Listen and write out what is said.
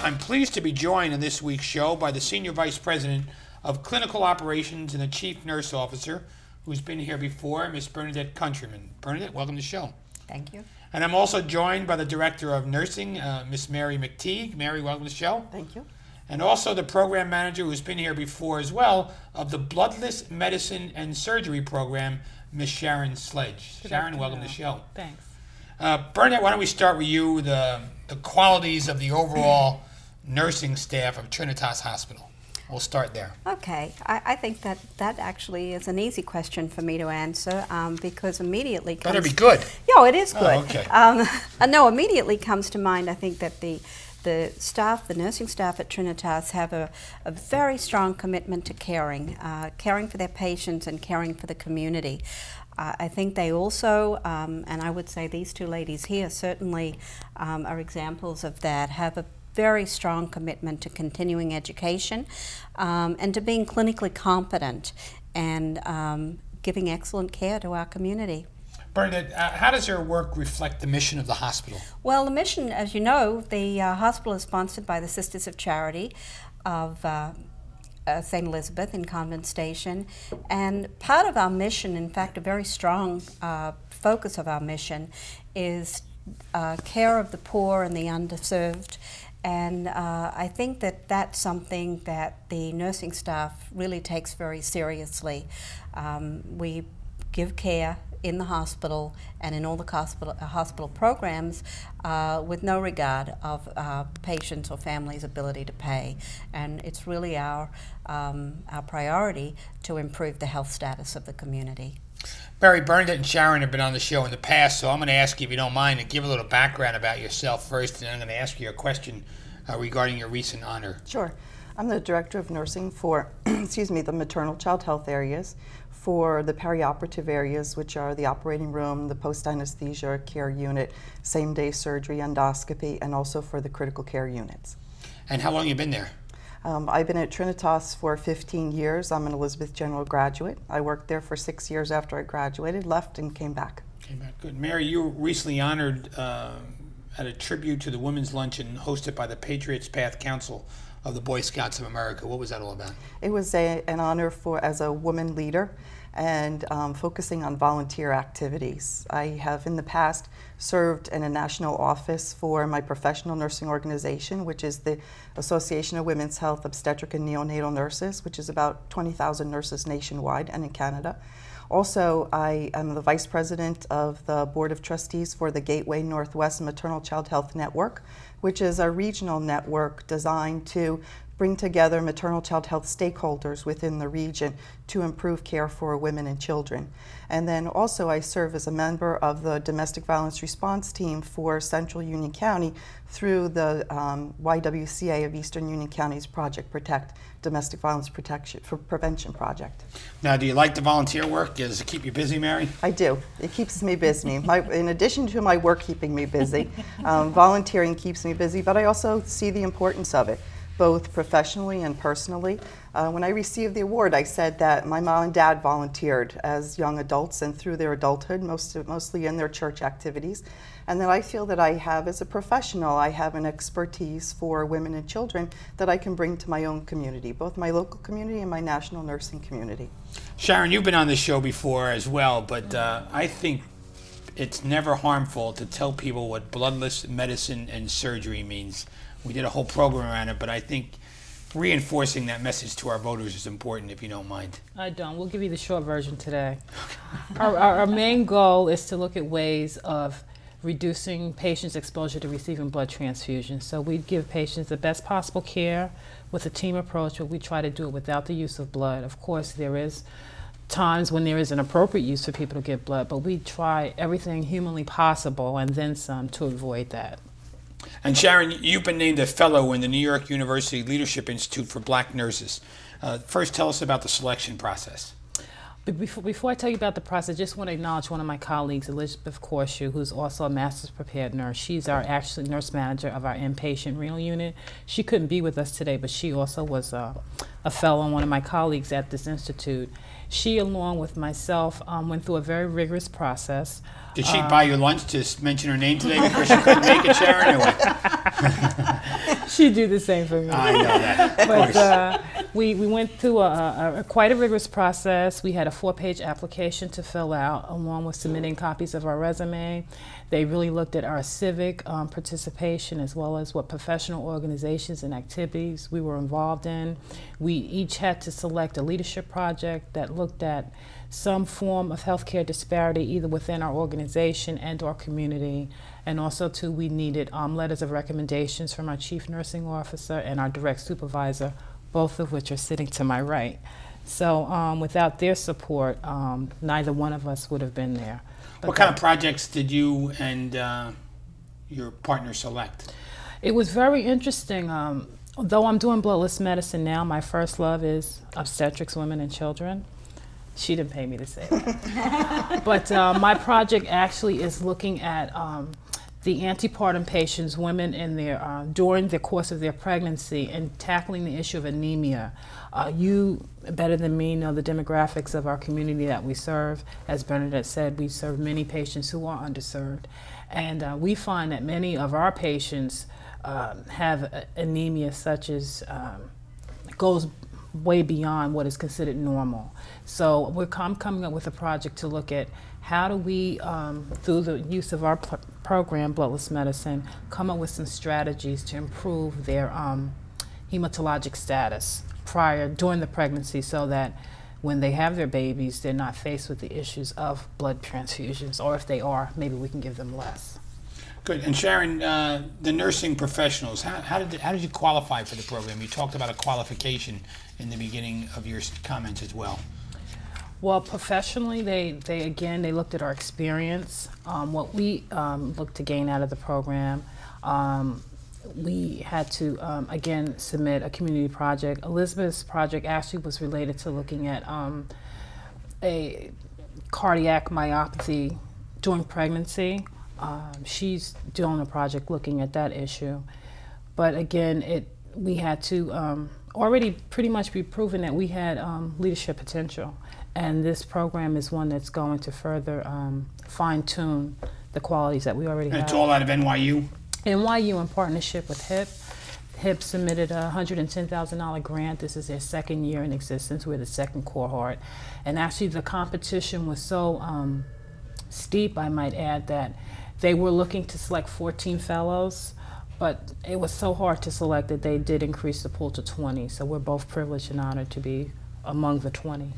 I'm pleased to be joined on this week's show by the Senior Vice President of Clinical Operations and the Chief Nurse Officer, who's been here before, Ms. Bernadette Countryman. Bernadette, welcome to the show. Thank you. And I'm also joined by the Director of Nursing, Ms. Mary McTeague. Mary, welcome to the show. Thank you. And also the Program Manager, who's been here before as well, of the Bloodless Medicine and Surgery Program, Ms. Sharon Sledge. Sharon, welcome to the show. Thanks. Bernadette, why don't we start with you, the qualities of the overall nursing staff of Trinitas Hospital. We'll start there. Okay, I think that actually is an easy question for me to answer because immediately comes... Better be good. Yeah, it is good. Oh, okay. No, immediately comes to mind, I think that the staff, the nursing staff at Trinitas have a very strong commitment to caring for their patients and caring for the community. I think they also, and I would say these two ladies here certainly are examples of that, have a very strong commitment to continuing education and to being clinically competent and giving excellent care to our community. Bernadette, how does your work reflect the mission of the hospital? Well, the mission, as you know, the hospital is sponsored by the Sisters of Charity of St. Elizabeth in Convent Station, and part of our mission, in fact a very strong focus of our mission, is care of the poor and the underserved. And I think that that's something that the nursing staff really takes very seriously. We give care in the hospital and in all the hospital programs with no regard of patients' or families' ability to pay. And it's really our priority to improve the health status of the community. Barry, Bernadette and Sharon have been on the show in the past, so I'm going to ask you, if you don't mind, to give a little background about yourself first, and then I'm going to ask you a question regarding your recent honor. Sure. I'm the Director of Nursing for the maternal child health areas, for the perioperative areas, which are the operating room, the post-anesthesia care unit, same-day surgery, endoscopy, and also for the critical care units. And how long have you been there? I've been at Trinitas for 15 years. I'm an Elizabeth General graduate. I worked there for 6 years after I graduated, left, and came back. Came back, good. Mary, you were recently honored at a tribute to the Women's Luncheon hosted by the Patriots Path Council of the Boy Scouts of America. What was that all about? It was an honor as a woman leader and focusing on volunteer activities. I have in the past served in a national office for my professional nursing organization, which is the Association of Women's Health Obstetric and Neonatal Nurses, which is about 20,000 nurses nationwide and in Canada. Also, I am the Vice President of the Board of Trustees for the Gateway Northwest Maternal Child Health Network, which is a regional network designed to bring together maternal child health stakeholders within the region to improve care for women and children. And then also I serve as a member of the Domestic Violence Response Team for Central Union County through the YWCA of Eastern Union County's Project Protect, Domestic Violence Prevention Project. Now, do you like the volunteer work? Does it keep you busy, Mary? I do. It keeps me busy. In addition to my work keeping me busy, volunteering keeps me busy, but I also see the importance of it, both professionally and personally. When I received the award, I said that my mom and dad volunteered as young adults and through their adulthood, mostly in their church activities. And that I feel that I have, as a professional, I have an expertise for women and children that I can bring to my own community, both my local community and my national nursing community. Sharon, you've been on this show before as well, but I think it's never harmful to tell people what bloodless medicine and surgery means. We did a whole program around it, but I think reinforcing that message to our voters is important, if you don't mind. I don't. We'll give you the short version today. Our main goal is to look at ways of reducing patients' exposure to receiving blood transfusions. So we give patients the best possible care with a team approach, but we try to do it without the use of blood. Of course, there is times when there is an appropriate use for people to get blood, but we try everything humanly possible and then some to avoid that. And Sharon, you've been named a fellow in the New York University Leadership Institute for Black Nurses. First, tell us about the selection process. Before I tell you about the process, I just want to acknowledge one of my colleagues, Elizabeth Corshu, who's also a master's prepared nurse. She's our actually nurse manager of our inpatient renal unit. She couldn't be with us today, but she also was a fellow and one of my colleagues at this institute. She, along with myself, went through a very rigorous process. Did she buy you lunch to mention her name today because she couldn't make it, Sharon? Or what? She'd do the same for me. I know that. Of course. But we went through quite a rigorous process. We had a 4-page application to fill out, along with submitting copies of our resume. They really looked at our civic participation, as well as what professional organizations and activities we were involved in. We each had to select a leadership project that looked at some form of healthcare disparity, either within our organization and our community. And also, too, we needed letters of recommendations from our chief nursing officer and our direct supervisor, both of which are sitting to my right. So without their support, neither one of us would have been there. But What kind of projects did you and your partner select? It was very interesting. Though I'm doing bloodless medicine now, my first love is obstetrics, women, and children. She didn't pay me to say that. But my project actually is looking at the antepartum patients, women in their during the course of their pregnancy, and tackling the issue of anemia. You, better than me, know the demographics of our community that we serve. As Bernadette said, we serve many patients who are underserved. And we find that many of our patients have anemia such as goes way beyond what is considered normal. So I'm coming up with a project to look at how do we, through the use of our program, Bloodless Medicine, come up with some strategies to improve their hematologic status during the pregnancy, so that when they have their babies, they're not faced with the issues of blood transfusions, or if they are, maybe we can give them less. Good. And Sharon, the nursing professionals, how did you qualify for the program? You talked about a qualification in the beginning of your comments as well. Well, professionally, they looked at our experience, what we looked to gain out of the program. We had to, again, submit a community project. Elizabeth's project actually was related to looking at a cardiac myopathy during pregnancy. She's doing a project looking at that issue. But again, we had to already pretty much be proven that we had leadership potential. And this program is one that's going to further fine-tune the qualities that we already have. And it's all out of NYU? NYU, in partnership with HIP. HIP submitted a $110,000 grant. This is their second year in existence. We're the second cohort. And actually the competition was so steep, I might add, that they were looking to select 14 fellows, but it was so hard to select that they did increase the pool to 20. So we're both privileged and honored to be among the 20.